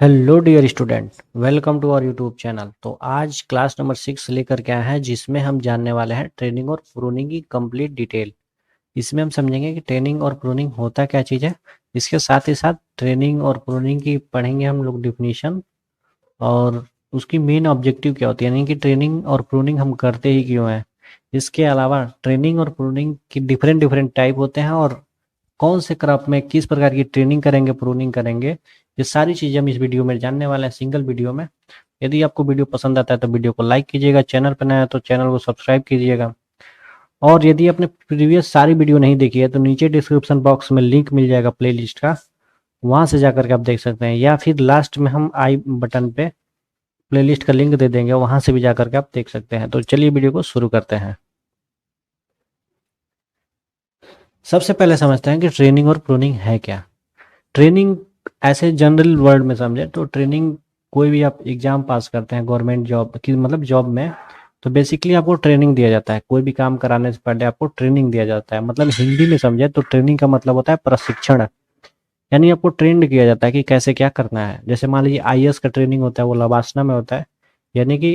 Hello dear student, welcome to our YouTube channel. तो आज class number 6 लेकर के आए हैं, जिसमें हम जानने वाले हैं ट्रेनिंग और प्रूनिंग की कंप्लीट डिटेल। इसमें हम समझेंगे कि ट्रेनिंग और प्रूनिंग होता क्या चीज़ है। इसके साथ ही साथ ट्रेनिंग और प्रूनिंग की पढ़ेंगे हम लोग डिफिनीशन, और उसकी मेन ऑब्जेक्टिव क्या होती है, यानी कि ट्रेनिंग और प्रूनिंग हम करते ही क्यों हैं। इसके अलावा ट्रेनिंग और प्रूनिंग की डिफरेंट डिफरेंट टाइप होते हैं, और कौन से क्रॉप में किस प्रकार की ट्रेनिंग करेंगे, प्रूनिंग करेंगे, ये सारी चीज़ें हम इस वीडियो में जानने वाले हैं, सिंगल वीडियो में। यदि आपको वीडियो पसंद आता है तो वीडियो को लाइक कीजिएगा, चैनल पर नया है तो चैनल को सब्सक्राइब कीजिएगा। और यदि आपने प्रीवियस सारी वीडियो नहीं देखी है तो नीचे डिस्क्रिप्शन बॉक्स में लिंक मिल जाएगा प्लेलिस्ट का, वहाँ से जाकर के आप देख सकते हैं, या फिर लास्ट में हम आई बटन पे प्लेलिस्ट का लिंक दे देंगे, वहाँ से भी जाकर के आप देख सकते हैं। तो चलिए वीडियो को शुरू करते हैं। सबसे पहले समझते हैं कि ट्रेनिंग और प्रूनिंग है क्या। ट्रेनिंग ऐसे जनरल वर्ड में समझे तो ट्रेनिंग, कोई भी आप एग्जाम पास करते हैं गवर्नमेंट जॉब की, मतलब जॉब में, तो बेसिकली आपको ट्रेनिंग दिया जाता है। कोई भी काम कराने से पहले आपको ट्रेनिंग दिया जाता है। मतलब हिंदी में समझे तो ट्रेनिंग का मतलब होता है प्रशिक्षण। यानी आपको ट्रेंड किया जाता है कि कैसे क्या करना है। जैसे मान लीजिए आईएएस का ट्रेनिंग होता है, वो लवासना में होता है। यानी कि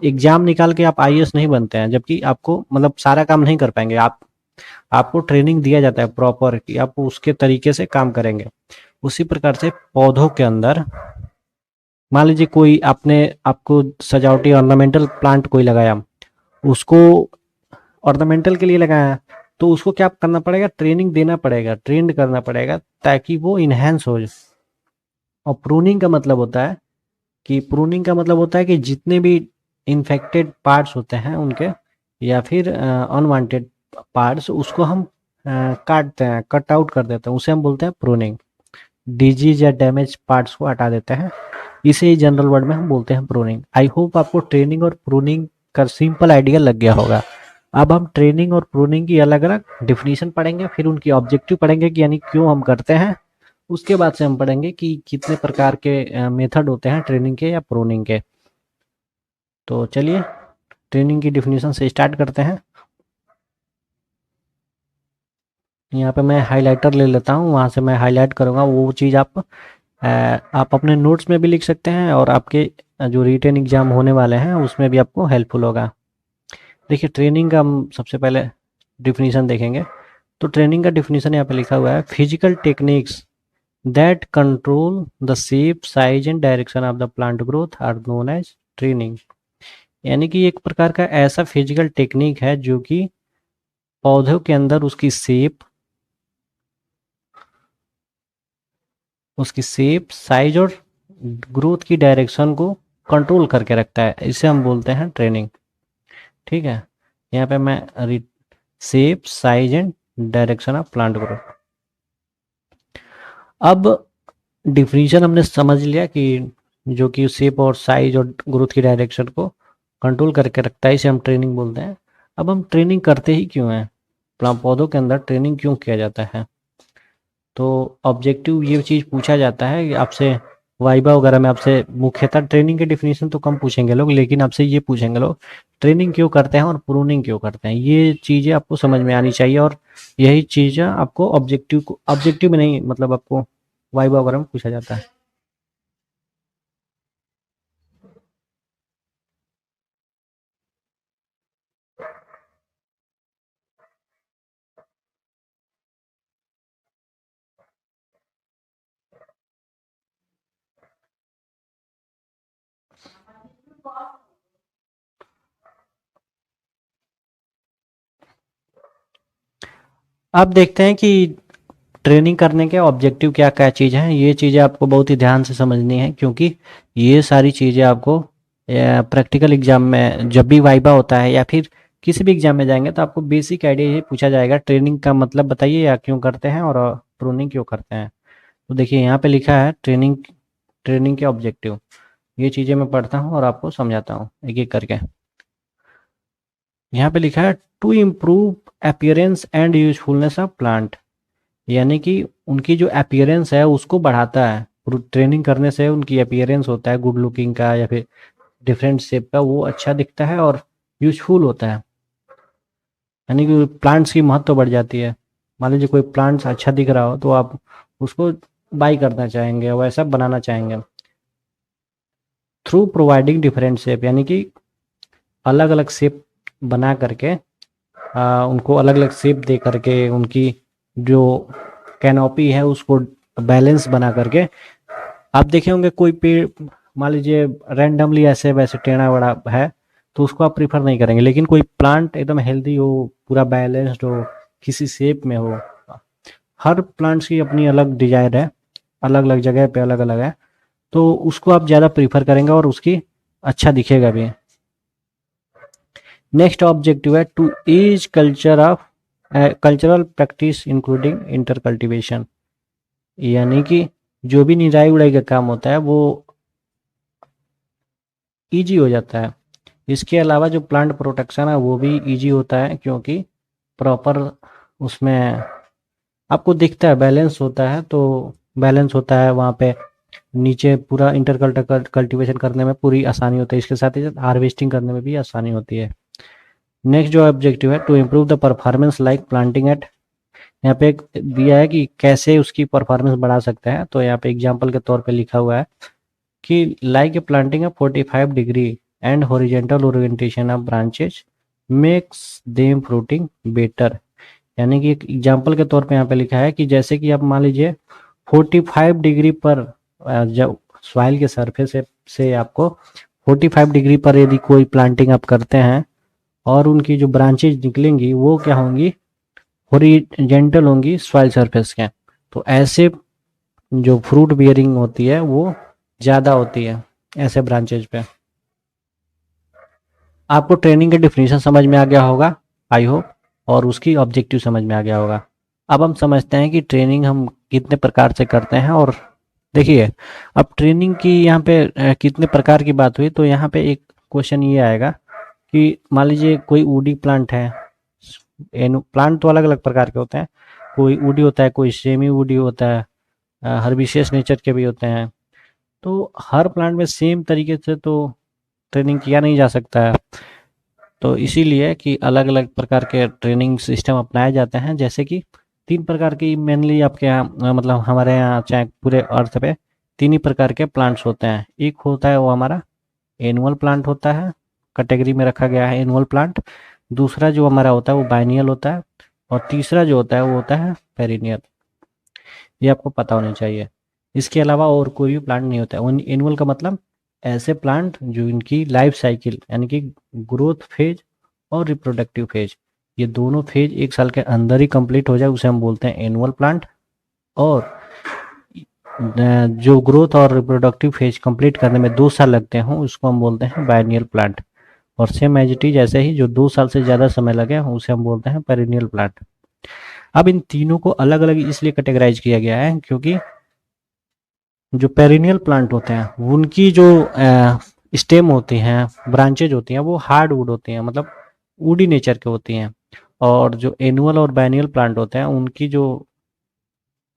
एग्जाम निकाल के आप आईएएस नहीं बनते हैं, जबकि आपको मतलब सारा काम नहीं कर पाएंगे आप। आपको ट्रेनिंग दिया जाता है प्रॉपर कि आप उसके तरीके से काम करेंगे। उसी प्रकार से पौधों के अंदर, मान लीजिए कोई आपने, आपको सजावटी ऑर्नामेंटल प्लांट कोई लगाया, उसको ऑर्नामेंटल के लिए लगाया, तो उसको क्या करना पड़ेगा, ट्रेनिंग देना पड़ेगा, ट्रेंड करना पड़ेगा, ताकि वो इन्हेंस हो जाए। और प्रूनिंग का मतलब होता है कि जितने भी इन्फेक्टेड पार्ट्स होते हैं उनके, या फिर अनवांटेड पार्ट्स, उसको हम काटते हैं, कट आउट कर देते हैं, उसे हम बोलते हैं प्रूनिंग। डिजीज या डैमेज पार्ट्स को हटा देते हैं, इसे ही जनरल वर्ड में हम बोलते हैं प्रूनिंग। आई होप आपको ट्रेनिंग और प्रूनिंग का सिंपल आइडिया लग गया होगा। अब हम ट्रेनिंग और प्रूनिंग की अलग अलग डिफिनीशन पढ़ेंगे, फिर उनकी ऑब्जेक्टिव पढ़ेंगे कि यानी क्यों हम करते हैं। उसके बाद से हम पढ़ेंगे कि कितने प्रकार के मेथड होते हैं ट्रेनिंग के या प्रूनिंग के। तो चलिए ट्रेनिंग की डिफिनीशन से स्टार्ट करते हैं। यहाँ पे मैं हाइलाइटर ले लेता हूँ, वहाँ से मैं हाईलाइट करूँगा वो चीज़। आप अपने नोट्स में भी लिख सकते हैं, और आपके जो रिटन एग्जाम होने वाले हैं उसमें भी आपको हेल्पफुल होगा। देखिए ट्रेनिंग का हम सबसे पहले डिफिनीशन देखेंगे। तो ट्रेनिंग का डिफिनीशन यहाँ पे लिखा हुआ है, physical techniques that control the shape, size and direction of the plant growth are known as training. यानी कि एक प्रकार का ऐसा फिजिकल टेक्निक है जो कि पौधों के अंदर उसकी शेप, साइज और ग्रोथ की डायरेक्शन को कंट्रोल करके रखता है, इसे हम बोलते हैं ट्रेनिंग। ठीक है, यहाँ पे मैं shape, size and direction of plant growth. अब डिफिनीशन हमने समझ लिया कि जो कि शेप और साइज और ग्रोथ की डायरेक्शन को कंट्रोल करके रखता है, इसे हम ट्रेनिंग बोलते हैं। अब हम ट्रेनिंग करते ही क्यों हैं, पौधों के अंदर ट्रेनिंग क्यों किया जाता है। तो ऑब्जेक्टिव ये चीज़ पूछा जाता है कि आपसे वाइबा वगैरह में आपसे मुख्यतः ट्रेनिंग के डिफिनीशन तो कम पूछेंगे लोग, लेकिन आपसे ये पूछेंगे लोग ट्रेनिंग क्यों करते हैं और प्रूनिंग क्यों करते हैं। ये चीज़ें आपको समझ में आनी चाहिए, और यही चीज़ें आपको ऑब्जेक्टिव में नहीं, मतलब आपको वाइबा वगैरह में पूछा जाता है। अब देखते हैं कि ट्रेनिंग करने के ऑब्जेक्टिव क्या क्या चीज़ हैं। ये चीज़ें आपको बहुत ही ध्यान से समझनी है, क्योंकि ये सारी चीज़ें आपको प्रैक्टिकल एग्जाम में जब भी वाइबा होता है या फिर किसी भी एग्जाम में जाएंगे तो आपको बेसिक आइडिया ये पूछा जाएगा, ट्रेनिंग का मतलब बताइए या क्यों करते हैं, और प्रूनिंग क्यों करते हैं। तो देखिए यहाँ पे लिखा है ट्रेनिंग, ट्रेनिंग के ऑब्जेक्टिव। ये चीज़ें मैं पढ़ता हूँ और आपको समझाता हूँ एक एक करके। यहाँ पे लिखा है to improve appearance and usefulness of plant, यानी कि उनकी जो अपीयरेंस है उसको बढ़ाता है। ट्रेनिंग करने से उनकी अपीयरेंस होता है गुड लुकिंग का, या फिर डिफरेंट शेप का, वो अच्छा दिखता है और यूजफुल होता है। यानी कि प्लांट्स की महत्व बढ़ जाती है। मान लीजिए कोई प्लांट्स अच्छा दिख रहा हो तो आप उसको बाई करना चाहेंगे, वैसा बनाना चाहेंगे। थ्रू प्रोवाइडिंग डिफरेंट शेप, यानी कि अलग अलग शेप बना करके उनको अलग अलग शेप दे करके उनकी जो कैनोपी है उसको बैलेंस बना करके। आप देखे होंगे कोई पेड़ मान लीजिए रैंडमली ऐसे वैसे टेढ़ा बड़ा है तो उसको आप प्रीफर नहीं करेंगे, लेकिन कोई प्लांट एकदम हेल्दी हो, पूरा बैलेंस्ड हो, किसी शेप में हो। हर प्लांट्स की अपनी अलग डिजायर है, अलग अलग जगह पे अलग अलग है, तो उसको आप ज़्यादा प्रीफर करेंगे और उसकी अच्छा दिखेगा भी। नेक्स्ट ऑब्जेक्टिव है to ease culture of cultural practice including inter cultivation, यानी कि जो भी निराई उड़ाई का काम होता है वो इजी हो जाता है। इसके अलावा जो प्लांट प्रोटेक्शन है वो भी इजी होता है, क्योंकि प्रॉपर उसमें आपको दिखता है बैलेंस होता है, तो बैलेंस होता है वहाँ पे नीचे पूरा इंटर कल्टिवेशन करने में पूरी आसानी होती है, इसके साथ ही साथ हार्वेस्टिंग करने में भी आसानी होती है। नेक्स्ट जो ऑब्जेक्टिव है to improve the performance like planting at, यहाँ पे एक दिया है कि कैसे उसकी परफॉर्मेंस बढ़ा सकते हैं, तो यहाँ पे एग्जांपल के तौर पे लिखा हुआ है कि like a planting a 45 degree and horizontal orientation of branches makes them fruiting better, यानी कि एक एग्जांपल के तौर पे यहाँ पे लिखा है कि जैसे कि आप मान लीजिए 45 डिग्री पर जब सॉइल के सरफेस से आपको 45 डिग्री पर यदि कोई प्लांटिंग आप करते हैं और उनकी जो ब्रांचेज निकलेंगी वो क्या होंगी, हॉरिजॉन्टल होंगी सॉइल सरफेस के, तो ऐसे जो फ्रूट बियरिंग होती है वो ज़्यादा होती है ऐसे ब्रांचेज पे। आपको ट्रेनिंग का डिफिनीशन समझ में आ गया होगा आई होप, और उसकी ऑब्जेक्टिव समझ में आ गया होगा। अब हम समझते हैं कि ट्रेनिंग हम कितने प्रकार से करते हैं। और देखिए अब ट्रेनिंग की यहाँ पे कितने प्रकार की बात हुई, तो यहाँ पे एक क्वेश्चन ये आएगा कि मान लीजिए कोई वुडी प्लांट है, प्लांट तो अलग अलग प्रकार के होते हैं, कोई वुडी होता है, कोई सेमी वुडी होता है, हर्बिशियस नेचर के भी होते हैं, तो हर प्लांट में सेम तरीके से तो ट्रेनिंग किया नहीं जा सकता है, तो इसीलिए कि अलग अलग प्रकार के ट्रेनिंग सिस्टम अपनाए जाते हैं। जैसे कि 3 प्रकार की मेनली आपके यहाँ मतलब हमारे यहाँ चाहे पूरे अर्थ पे 3 ही प्रकार के प्लांट्स होते हैं। एक होता है वो हमारा एनुअल प्लांट होता है, कैटेगरी में रखा गया है एनुअल प्लांट। दूसरा जो हमारा होता है वो बाइनियल होता है, और तीसरा जो होता है वो होता है पेरिनियल। ये आपको पता होनी चाहिए। इसके अलावा और कोई भी प्लांट नहीं होता है। एनुअल का मतलब ऐसे प्लांट जो इनकी लाइफ साइकिल यानी कि ग्रोथ फेज और रिप्रोडक्टिव फेज, ये दोनों फेज 1 साल के अंदर ही कंप्लीट हो जाए उसे हम बोलते हैं एनुअल प्लांट। और जो ग्रोथ और रिप्रोडक्टिव फेज कंप्लीट करने में 2 साल लगते हों उसको हम बोलते हैं बाइनियल प्लांट। और सेम एज इट इज ऐसे ही जो 2 साल से ज़्यादा समय लगे उसे हम बोलते हैं पेरिनियल प्लांट। अब इन तीनों को अलग अलग इसलिए कैटेगराइज किया गया है क्योंकि जो पेरिनियल प्लांट होते हैं उनकी जो स्टेम होती हैं, ब्रांचेज होती हैं, वो हार्ड वुड होती हैं, मतलब वुडी नेचर के होती हैं। और जो एनुअल और बाइनियल प्लांट होते हैं उनकी जो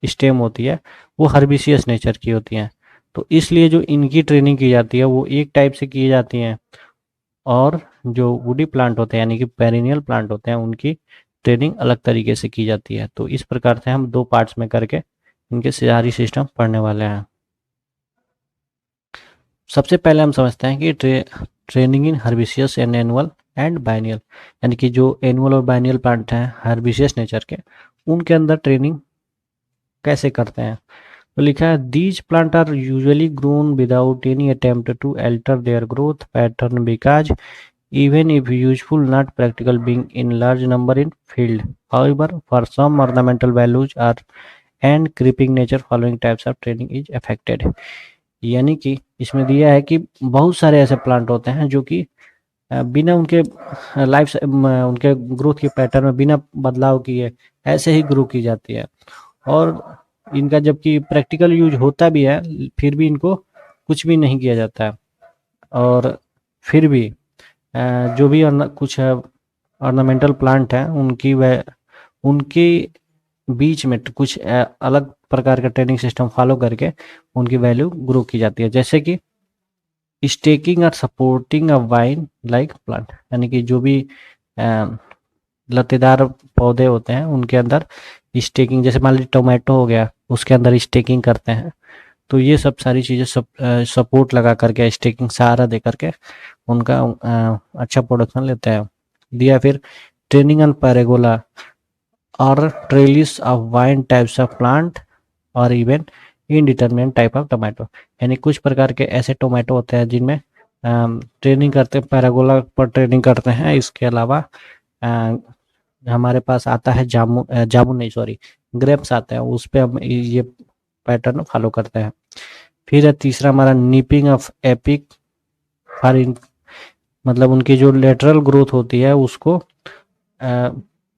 स्टेम होती है वो हर्बिशियस नेचर की होती हैं। तो इसलिए जो इनकी ट्रेनिंग की जाती है वो एक टाइप से की जाती हैं, और जो वुडी प्लांट होते हैं यानी कि पेरिनियल प्लांट होते हैं उनकी ट्रेनिंग अलग तरीके से की जाती है। तो इस प्रकार से हम 2 पार्ट्स में करके इनके सारी सिस्टम पढ़ने वाले हैं। सबसे पहले हम समझते हैं कि training in herbaceous and annual and biennial, यानी कि जो एनुअल और बाइनियल प्लांट हैं हर्बिशियस नेचर के, उनके अंदर ट्रेनिंग कैसे करते हैं। तो लिखा है these plant are usually grown without any attempt to alter their growth pattern because even if useful not practical being in large number in field, however for some ornamental values are and creeping nature following types of training is affected। यानी कि इसमें दिया है कि बहुत सारे ऐसे plant होते हैं जो कि बिना उनके लाइफ उनके ग्रोथ के पैटर्न में बिना बदलाव किए ऐसे ही ग्रो की जाती है, और इनका जबकि प्रैक्टिकल यूज होता भी है फिर भी इनको कुछ भी नहीं किया जाता है। और फिर भी जो भी कुछ ऑर्नामेंटल प्लांट हैं उनके बीच में कुछ अलग प्रकार का ट्रेनिंग सिस्टम फॉलो करके उनकी वैल्यू ग्रो की जाती है। जैसे कि स्टेकिंग और supporting a wine like plant, यानी कि जो भी लतेदार पौधे होते हैं उनके अंदर स्टेकिंग, जैसे मान लीजिए टोमेटो हो गया उसके अंदर स्टेकिंग करते हैं, तो ये सब सारी चीज़ें सपोर्ट लगा करके स्टेकिंग सहारा दे करके उनका अच्छा प्रोडक्शन लेते हैं। दिया फिर ट्रेनिंग ऑन पैरागोला और trellis of vine types of plant और even indeterminate type of tomato, यानी कुछ प्रकार के ऐसे टोमेटो होते हैं जिनमें ट्रेनिंग करते हैं, पैरागोला पर ट्रेनिंग करते हैं। इसके अलावा हमारे पास आता है जामुन नहीं सॉरी ग्रेप्स आते हैं, उस पे हम ये पैटर्न फॉलो करते हैं। फिर है तीसरा हमारा निपिंग ऑफ एपिक फॉर मतलब उनकी जो लेटरल ग्रोथ होती है उसको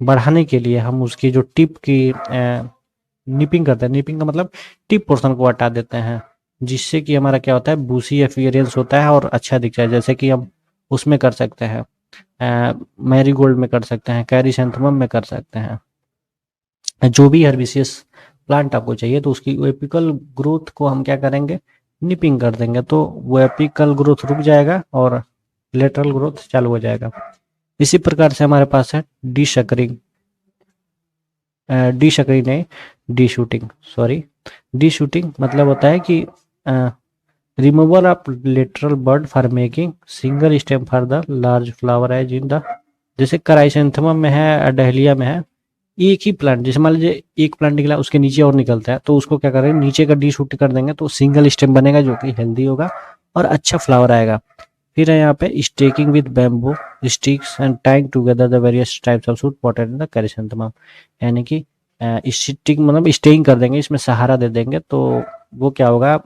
बढ़ाने के लिए हम उसकी जो टिप की निपिंग करते हैं। निपिंग का मतलब टिप पोर्शन को हटा देते हैं, जिससे कि हमारा क्या होता है बूसी अपीयरेंस होता है और अच्छा दिखता है। जैसे कि हम उसमें कर सकते हैं, मैरीगोल्ड में कर सकते हैं, कैरिसेंथेमम में कर सकते हैं। जो भी हर्बिसियस प्लांट आपको चाहिए तो उसकी एपिकल ग्रोथ को हम क्या करेंगे निपिंग कर देंगे, तो वो एपिकल ग्रोथ रुक जाएगा और लेटरल ग्रोथ चालू हो जाएगा। इसी प्रकार से हमारे पास है डी शकरिंग नहीं deshooting sorry deshooting मतलब होता है कि removal of lateral bird for making single stem for the large flower as in the, जैसे क्राइसेंथेमम में है, डहलिया में है, एक ही प्लांट जैसे मान लीजिए एक प्लांट निकला उसके नीचे और निकलता है तो उसको क्या करेंगे नीचे का डी शूट कर देंगे तो सिंगल स्टेम बनेगा जो कि हेल्दी होगा और अच्छा फ्लावर आएगा। फिर है यहाँ पे staking with bamboo sticks and tying together the various types of shoot potted in the chrysanthemum, यानी कि स्टिक मतलब स्टेइंग कर देंगे, इसमें सहारा दे देंगे तो वो क्या होगा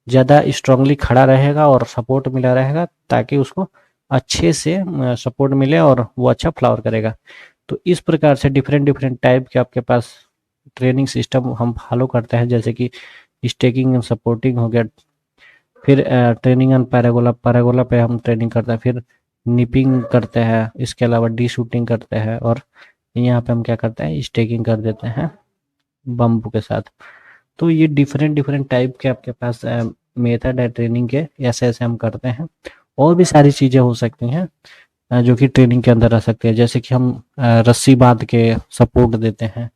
ज़्यादा स्ट्रांगली खड़ा रहेगा और सपोर्ट मिला रहेगा ताकि उसको अच्छे से सपोर्ट मिले और वो अच्छा फ्लावर करेगा। तो इस प्रकार से डिफरेंट डिफरेंट टाइप के आपके पास ट्रेनिंग सिस्टम हम फॉलो करते हैं, जैसे कि स्टेकिंग एंड सपोर्टिंग हो गया, फिर ट्रेनिंग ऑन पैरागोला, पैरागोला पे हम ट्रेनिंग करते हैं, फिर निपिंग करते हैं, इसके अलावा डी शूटिंग करते हैं और यहाँ पे हम क्या करते हैं स्टेकिंग कर देते हैं बम्बू के साथ। तो ये डिफरेंट डिफरेंट टाइप के आपके पास मेथड है ट्रेनिंग के, ऐसे ऐसे हम करते हैं। और भी सारी चीज़ें हो सकती हैं जो कि ट्रेनिंग के अंदर रह सकते हैं, जैसे कि हम रस्सी बांध के सपोर्ट देते हैं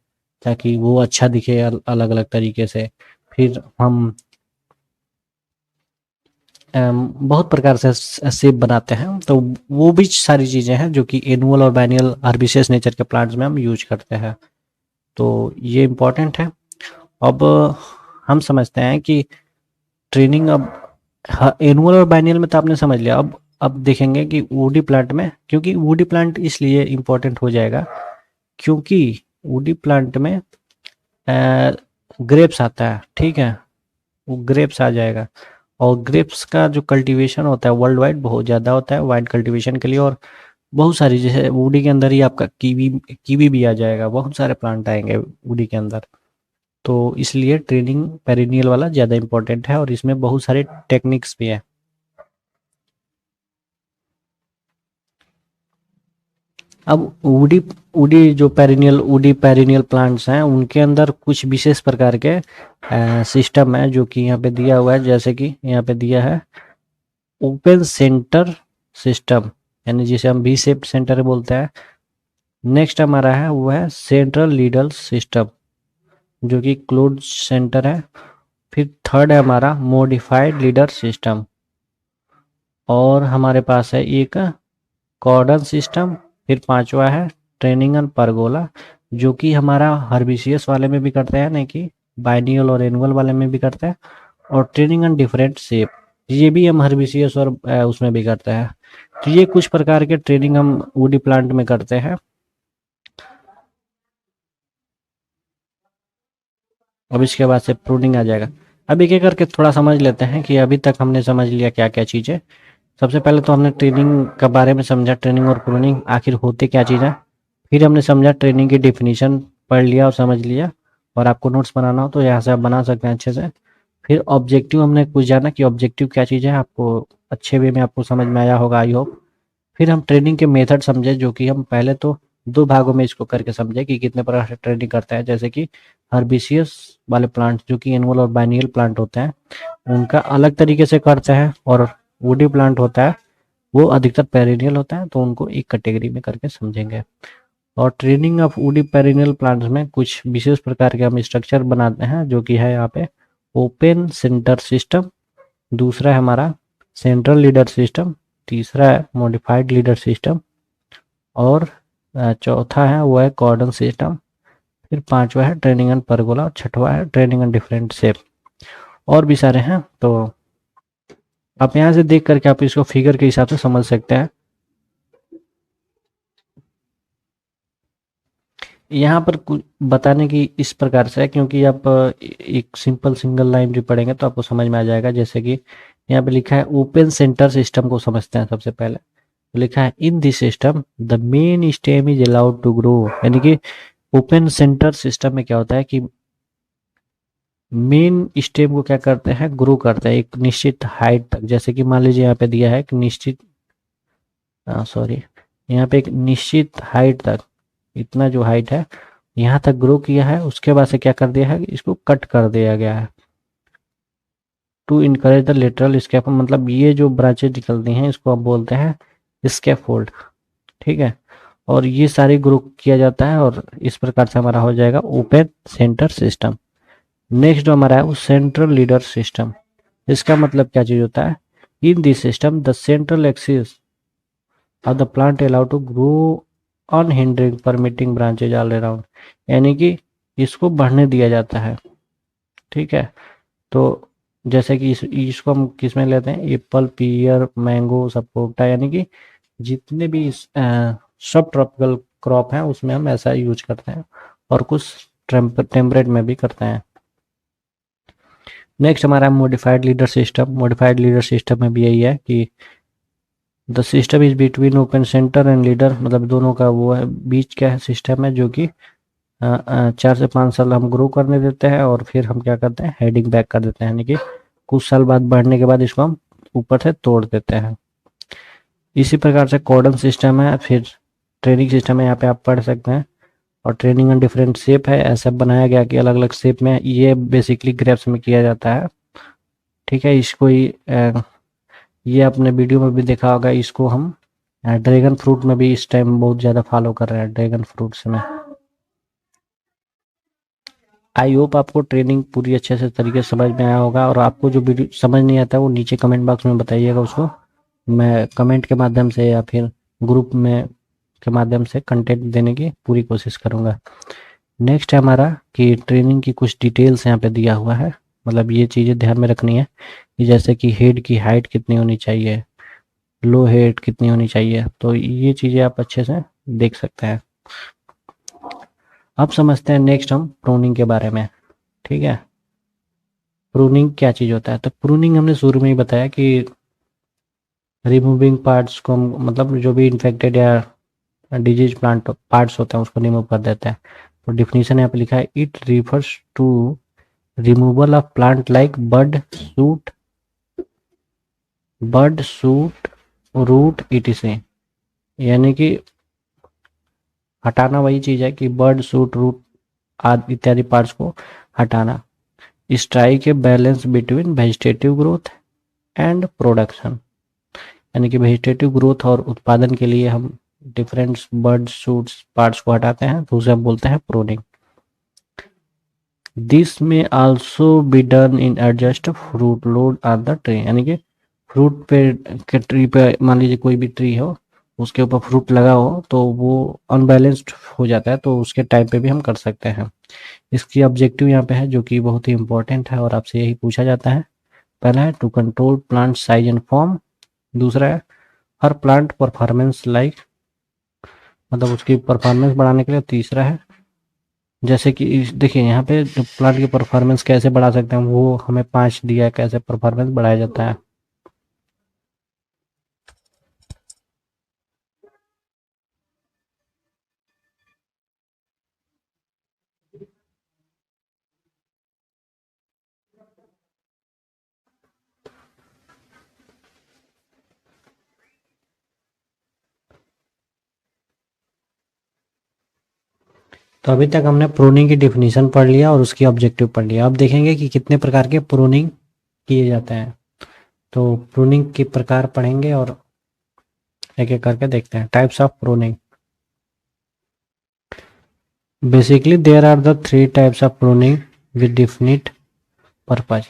ताकि वो अच्छा दिखे अलग अलग तरीके से। फिर हम बहुत प्रकार से शेप बनाते हैं, तो वो भी सारी चीज़ें हैं जो कि एनुअल और बाइनियल हर्बिसियस नेचर के प्लांट्स में हम यूज करते हैं, तो ये इम्पोर्टेंट है। अब हम समझते हैं कि ट्रेनिंग अब एनुअल और बाइनियल में तो आपने समझ लिया, अब देखेंगे कि वुडी प्लांट में, क्योंकि वुडी प्लांट इसलिए इम्पोर्टेंट हो जाएगा क्योंकि वुडी प्लांट में ग्रेप्स आता है, ठीक है, वो ग्रेप्स आ जाएगा और ग्रेप्स का जो कल्टीवेशन होता है वर्ल्ड वाइड बहुत ज़्यादा होता है वाइड कल्टीवेशन के लिए, और बहुत सारी जैसे वुडी के अंदर ही आपका कीवी भी आ जाएगा, बहुत सारे प्लांट आएंगे वुडी के अंदर। तो इसलिए ट्रेनिंग पेरिनियल वाला ज़्यादा इम्पोर्टेंट है और इसमें बहुत सारे टेक्निक्स भी हैं। अब वुडी पेरिनियल प्लांट्स हैं उनके अंदर कुछ विशेष प्रकार के सिस्टम है जो कि यहाँ पे दिया हुआ है, जैसे कि यहाँ पे दिया है ओपन सेंटर सिस्टम, यानी जिसे हम वी शेप्ड सेंटर बोलते हैं। नेक्स्ट हमारा है वो है सेंट्रल लीडल सिस्टम जो कि क्लोज सेंटर है। फिर थर्ड है हमारा मॉडिफाइड लीडर सिस्टम, और हमारे पास है एक कॉर्डन सिस्टम। फिर पांचवा है ट्रेनिंग एंड परगोला जो कि हमारा हर्बिसियस वाले में भी करते हैं, नहीं कि बाइनियल और एनुअल वाले में भी करते हैं। और ट्रेनिंग एंड डिफरेंट शेप ये भी हम हर्बिसियस और उसमें भी करते हैं। तो ये कुछ प्रकार के ट्रेनिंग हम वुडी प्लांट में करते हैं। अब इसके बाद से प्रूनिंग आ जाएगा। अब एक एक करके थोड़ा समझ लेते हैं कि अभी तक हमने समझ लिया क्या क्या चीज़ें। सबसे पहले तो हमने ट्रेनिंग के बारे में समझा, ट्रेनिंग और प्रूनिंग आखिर होते क्या चीज़ है। फिर हमने समझा ट्रेनिंग की डेफिनेशन, पढ़ लिया और समझ लिया, और आपको नोट्स बनाना हो तो यहाँ से आप बना सकते हैं अच्छे से। फिर ऑब्जेक्टिव हमने कुछ जाना कि ऑब्जेक्टिव क्या चीज़ है, आपको अच्छे वे में आपको समझ में आया होगा आई होप। फिर हम ट्रेनिंग के मेथड समझे जो कि हम पहले तो दो भागों में इसको करके समझे कि कितने प्रकार से ट्रेनिंग करते हैं, जैसे कि हर्बिसियस वाले प्लांट जो कि एनुअल और बाइनियल प्लांट होते हैं उनका अलग तरीके से करते हैं, और वुडी प्लांट होता है वो अधिकतर पेरिनियल होता है तो उनको एक कैटेगरी में करके समझेंगे। और training of woody perennial plants में कुछ विशेष प्रकार के हम स्ट्रक्चर बनाते हैं जो कि है यहाँ पे ओपन सेंटर सिस्टम, दूसरा है हमारा सेंट्रल लीडर सिस्टम, तीसरा है मॉडिफाइड लीडर सिस्टम, और चौथा है वो है कॉर्डन सिस्टम, फिर पांचवा है ट्रेनिंग एंड परगोला, और छठवा है ट्रेनिंग एंड डिफरेंट शेप। और भी सारे हैं, तो आप यहाँ से देख करके आप इसको फिगर के हिसाब से समझ सकते हैं। यहाँ पर कुछ बताने की इस प्रकार से है, क्योंकि आप एक सिंपल सिंगल लाइन भी पढ़ेंगे तो आपको समझ में आ जाएगा। जैसे कि यहाँ पे लिखा है ओपन सेंटर सिस्टम को समझते हैं सबसे पहले। तो लिखा है in this system the main stem is allowed to grow, यानी कि ओपन सेंटर सिस्टम में क्या होता है कि मेन स्टेम को क्या करते हैं, ग्रो करते हैं एक निश्चित हाइट तक। जैसे कि मान लीजिए यहाँ पे दिया है कि निश्चित सॉरी, यहाँ पे एक निश्चित हाइट तक, इतना जो हाइट है यहाँ तक ग्रो किया है, उसके बाद से क्या कर दिया है, इसको कट कर दिया गया है टू इनकरेज द लेटरल स्कैफ, मतलब ये जो ब्रांचेज निकलती हैं इसको आप बोलते हैं स्कैफोल्ड, ठीक है। और ये सारी ग्रो किया जाता है, और इस प्रकार से हमारा हो जाएगा ओपन सेंटर सिस्टम। नेक्स्ट जो हमारा है वो सेंट्रल लीडर सिस्टम। इसका मतलब क्या चीज होता है, in this system the central axis of the plant allow to grow unhindering permitting branches all around, यानी कि इसको बढ़ने दिया जाता है, ठीक है। तो जैसे कि इसको हम किस में लेते हैं, एप्पल, पीयर, मैंगो, सपोटा, यानी कि जितने भी सब ट्रॉपिकल क्रॉप हैं उसमें हम ऐसा यूज करते हैं, और कुछ टेम्परेट में भी करते हैं। नेक्स्ट हमारा modified leader system. Modified leader system में भी यही है कि the system is between open centre and leader, मतलब दोनों का वो है बीच का सिस्टम है, जो कि 4 से 5 साल हम ग्रो करने देते हैं, और फिर हम क्या करते हैं, हेडिंग बैक कर देते हैं, यानी कि कुछ साल बाद बढ़ने के बाद इसको हम ऊपर से तोड़ देते हैं। इसी प्रकार से कॉर्डन सिस्टम है, फिर ट्रेनिंग सिस्टम है, यहाँ पे आप पढ़ सकते हैं। और ट्रेनिंग एंड डिफरेंट शेप है, ऐसा बनाया गया कि अलग अलग शेप में, ये बेसिकली ग्रेप्स में किया जाता है, ठीक है। इसको ये अपने वीडियो में भी देखा होगा, इसको हम ड्रैगन फ्रूट में भी इस टाइम बहुत ज़्यादा फॉलो कर रहे हैं, ड्रैगन फ्रूट्स में। आई होप आपको ट्रेनिंग पूरी अच्छे से तरीके से समझ में आया होगा, और आपको जो वीडियो समझ नहीं आता वो नीचे कमेंट बॉक्स में बताइएगा, उसको मैं कमेंट के माध्यम से या फिर ग्रुप में के माध्यम से कंटेंट देने की पूरी कोशिश करूँगा। नेक्स्ट है हमारा कि ट्रेनिंग की कुछ डिटेल्स यहाँ पे दिया हुआ है, मतलब ये चीज़ें ध्यान में रखनी है कि जैसे कि हेड की हाइट कितनी होनी चाहिए, लो हेड कितनी होनी चाहिए, तो ये चीज़ें आप अच्छे से देख सकते हैं। अब समझते हैं नेक्स्ट हम प्रूनिंग के बारे में, ठीक है। प्रूनिंग क्या चीज़ होता है, तो प्रूनिंग हमने शुरू में ही बताया कि रिमूविंग पार्ट्स को मतलब जो भी इन्फेक्टेड या डिजीज प्लांट पार्ट्स होते हैं उसको रिमूव कर देता है। तो डिफिनीशन यहाँ पे लिखा है it refers to removal of plant like bud shoot root etc, यानी कि हटाना वही चीज है कि बर्ड सूट रूट आदि इत्यादि पार्ट्स को हटाना। Strike a balance between vegetative growth and production, यानी कि वेजिटेटिव ग्रोथ और उत्पादन के लिए हम डिफरेंट बर्ड सूट्स पार्ट्स को हटाते हैं, तो उसे हम बोलते हैं प्रूनिंग। दिस में also be done in adjust fruit load on the tree, यानी कि फ्रूट पे के ट्री पे मान लीजिए कोई भी ट्री हो, उसके ऊपर फ्रूट लगा हो तो वो अनबैलेंस्ड हो जाता है, तो उसके टाइम पे भी हम कर सकते हैं। इसकी ऑब्जेक्टिव यहाँ पे है जो कि बहुत ही इंपॉर्टेंट है और आपसे यही पूछा जाता है। पहला है to control plant size and form, दूसरा है हर प्लांट परफॉर्मेंस लाइक, मतलब उसकी परफॉर्मेंस बढ़ाने के लिए, तीसरा है जैसे कि देखिए यहाँ पे जो प्लांट की परफॉर्मेंस कैसे बढ़ा सकते हैं वो हमें 5 दिया है, कैसे परफॉर्मेंस बढ़ाया जाता है। तो अभी तक हमने प्रूनिंग की डिफिनीशन पढ़ लिया और उसकी ऑब्जेक्टिव पढ़ लिया। अब देखेंगे कि कितने प्रकार के प्रूनिंग किए जाते हैं। तो प्रूनिंग के प्रकार पढ़ेंगे और एक एक करके देखते हैं। Types of pruning, basically there are the 3 types of pruning with definite purpose,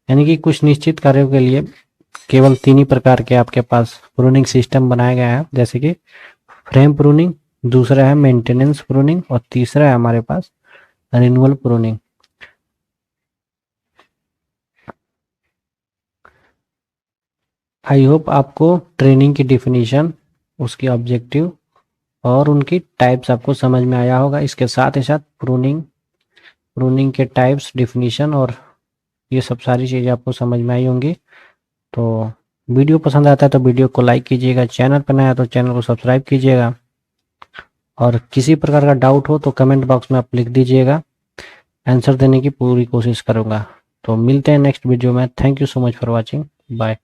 यानी कि कुछ निश्चित कार्यों के लिए केवल 3 ही प्रकार के आपके पास प्रूनिंग सिस्टम बनाया गया है, जैसे कि फ्रेम प्रूनिंग, दूसरा है मेंटेनेंस प्रूनिंग और तीसरा है हमारे पास रिन्यूअल प्रूनिंग। आई होप आपको ट्रेनिंग की डिफिनीशन, उसकी ऑब्जेक्टिव और उनकी टाइप्स आपको समझ में आया होगा। इसके साथ ही साथ प्रूनिंग के टाइप्स, डिफिनीशन और ये सब सारी चीज़ें आपको समझ में आई होंगी। तो वीडियो पसंद आता है तो वीडियो को लाइक कीजिएगा, चैनल पर नया है तो चैनल को सब्सक्राइब कीजिएगा, और किसी प्रकार का डाउट हो तो कमेंट बॉक्स में आप लिख दीजिएगा, आंसर देने की पूरी कोशिश करूँगा। तो मिलते हैं नेक्स्ट वीडियो में। Thank you so much for watching, bye.